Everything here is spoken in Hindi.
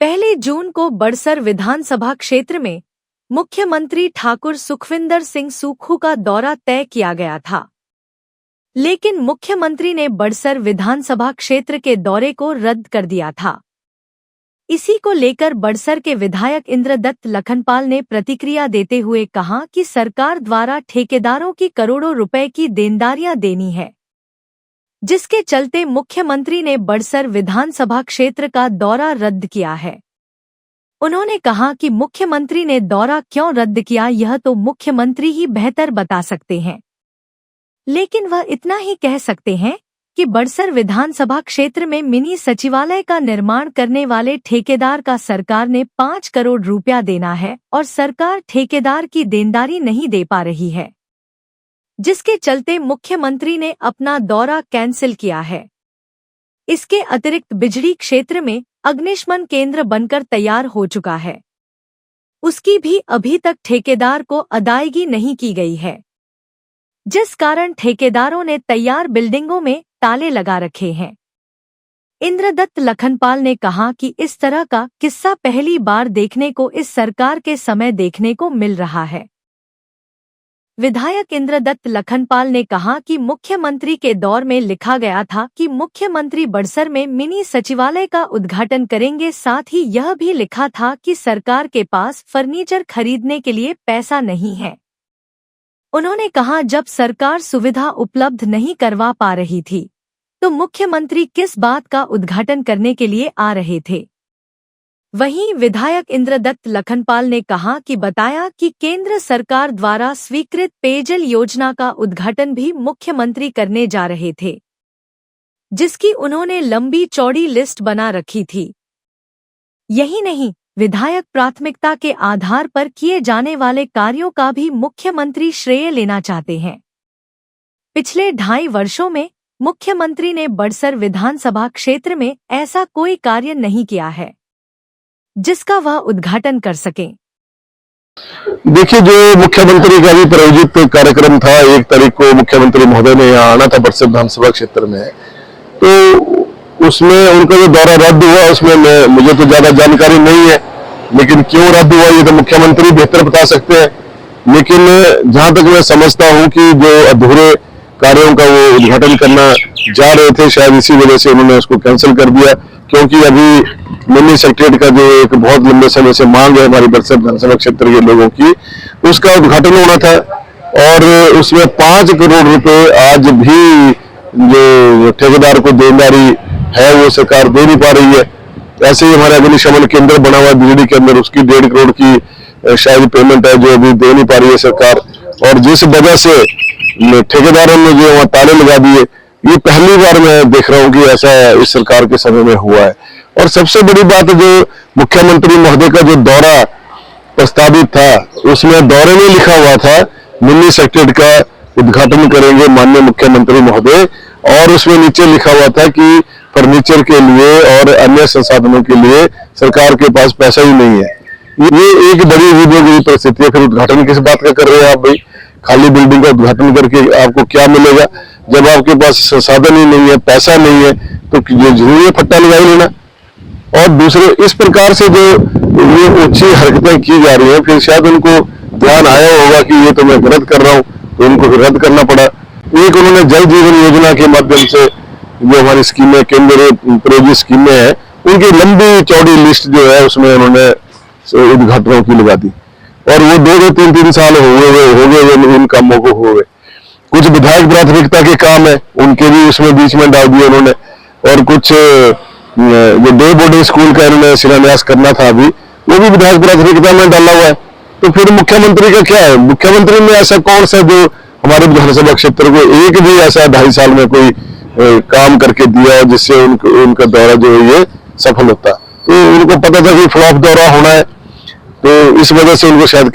1 जून को बड़सर विधानसभा क्षेत्र में मुख्यमंत्री ठाकुर सुखविंदर सिंह सुक्खू का दौरा तय किया गया था, लेकिन मुख्यमंत्री ने बड़सर विधानसभा क्षेत्र के दौरे को रद्द कर दिया था। इसी को लेकर बड़सर के विधायक इंद्रदत्त लखनपाल ने प्रतिक्रिया देते हुए कहा कि सरकार द्वारा ठेकेदारों की करोड़ों रुपए की देनदारियां देनी है, जिसके चलते मुख्यमंत्री ने बड़सर विधानसभा क्षेत्र का दौरा रद्द किया है। उन्होंने कहा कि मुख्यमंत्री ने दौरा क्यों रद्द किया यह तो मुख्यमंत्री ही बेहतर बता सकते हैं, लेकिन वह इतना ही कह सकते हैं कि बड़सर विधानसभा क्षेत्र में मिनी सचिवालय का निर्माण करने वाले ठेकेदार का सरकार ने 5 करोड़ रुपया देना है और सरकार ठेकेदार की देनदारी नहीं दे पा रही है, जिसके चलते मुख्यमंत्री ने अपना दौरा कैंसिल किया है। इसके अतिरिक्त बिजली क्षेत्र में अग्निशमन केंद्र बनकर तैयार हो चुका है, उसकी भी अभी तक ठेकेदार को अदायगी नहीं की गई है, जिस कारण ठेकेदारों ने तैयार बिल्डिंगों में ताले लगा रखे हैं। इंद्रदत्त लखनपाल ने कहा कि इस तरह का किस्सा पहली बार देखने को इस सरकार के समय देखने को मिल रहा है। विधायक इंद्रदत्त लखनपाल ने कहा कि मुख्यमंत्री के दौर में लिखा गया था कि मुख्यमंत्री बड़सर में मिनी सचिवालय का उद्घाटन करेंगे, साथ ही यह भी लिखा था कि सरकार के पास फर्नीचर खरीदने के लिए पैसा नहीं है। उन्होंने कहा जब सरकार सुविधा उपलब्ध नहीं करवा पा रही थी तो मुख्यमंत्री किस बात का उद्घाटन करने के लिए आ रहे थे। वहीं विधायक इंद्रदत्त लखनपाल ने कहा कि बताया कि केंद्र सरकार द्वारा स्वीकृत पेयजल योजना का उद्घाटन भी मुख्यमंत्री करने जा रहे थे, जिसकी उन्होंने लंबी चौड़ी लिस्ट बना रखी थी। यही नहीं, विधायक प्राथमिकता के आधार पर किए जाने वाले कार्यों का भी मुख्यमंत्री श्रेय लेना चाहते हैं। पिछले 2.5 वर्षों में मुख्यमंत्री ने बड़सर विधानसभा क्षेत्र में ऐसा कोई कार्य नहीं किया है जिसका वह उद्घाटन कर सकें। देखिए, जो मुख्यमंत्री का भी प्रायोजित कार्यक्रम था, 1 तारीख को मुख्यमंत्री महोदय ने यहाँ आना था बड़सर विधानसभा क्षेत्र में, तो उसमें उनका जो दौरा रद्द हुआ उसमें मुझे तो ज्यादा जानकारी नहीं है, लेकिन क्यों रद्द हुआ ये तो मुख्यमंत्री बेहतर बता सकते हैं। लेकिन जहां तक मैं समझता हूं कि जो अधूरे कार्यों का वो उद्घाटन करना जा रहे थे, शायद इसी वजह से उन्होंने उसको कैंसिल कर दिया, क्योंकि अभी मिनी सेक्रेटरी का जो एक बहुत लंबे समय से मांग है हमारी बड़सर विधानसभा क्षेत्र के लोगों की, उसका उद्घाटन होना था और उसमें 5 करोड़ रुपए आज भी जो ठेकेदार को देनदारी है वो सरकार दे नहीं पा रही है। ऐसे ही हमारे अग्निशमन केंद्र बना हुआ बिजली के अंदर, उसकी 1.5 करोड़ की शायद पेमेंट है जो अभी दे नहीं पा रही है सरकार, और जिस वजह से ठेकेदारों ने जो वहाँ ताले लगा दिए, ये पहली बार मैं देख रहा हूँ कि ऐसा इस सरकार के समय में हुआ है। और सबसे बड़ी बात जो मुख्यमंत्री महोदय का जो दौरा प्रस्तावित था, उसमें दौरे में लिखा हुआ था मिनी सेक्रेटरी का उद्घाटन करेंगे माननीय मुख्यमंत्री महोदय, और उसमें नीचे लिखा हुआ था कि फर्नीचर के लिए और अन्य संसाधनों के लिए सरकार के पास पैसा ही नहीं है। ये एक बड़ी हुई परिस्थिति है। फिर उद्घाटन किस बात का कर रहे हैं आप भाई? खाली बिल्डिंग का उद्घाटन करके आपको क्या मिलेगा? जब आपके पास संसाधन ही नहीं है, पैसा नहीं है, तो जरूरी है फट्टा लगा ही लेना। और दूसरे, इस प्रकार से जो ये ऊंची हरकतें की जा रही है, फिर शायद उनको ध्यान आया होगा कि ये तो मैं गलत कर रहा हूँ, तो उनको फिर रद्द करना पड़ा। एक उन्होंने जल जीवन योजना के माध्यम से जो हमारी स्कीमें, केंद्र प्रायोजित स्कीमें हैं, उनकी लंबी चौड़ी लिस्ट जो है उसमें उन्होंने उद्घाटनों की लगा दी, और वो 2-2, 3-3 साल हो गए उन कामों को हो गए। कुछ विधायक प्राथमिकता के काम है, उनके भी उसमें बीच में डाल दिए उन्होंने, और कुछ जो डे बोर्डिंग स्कूल का उन्होंने शिलान्यास करना था अभी, वो भी विधायक प्राथमिकता में डाला हुआ है। तो फिर मुख्यमंत्री का क्या है? मुख्यमंत्री ने ऐसा कौन सा जो हमारे विधानसभा क्षेत्र को एक भी ऐसा 2.5 साल में कोई काम करके दिया जिससे उनका दौरा जो है ये सफल होता? तो उनको पता था कि फ्लॉप दौरा होना है, तो इस वजह से उनको शायद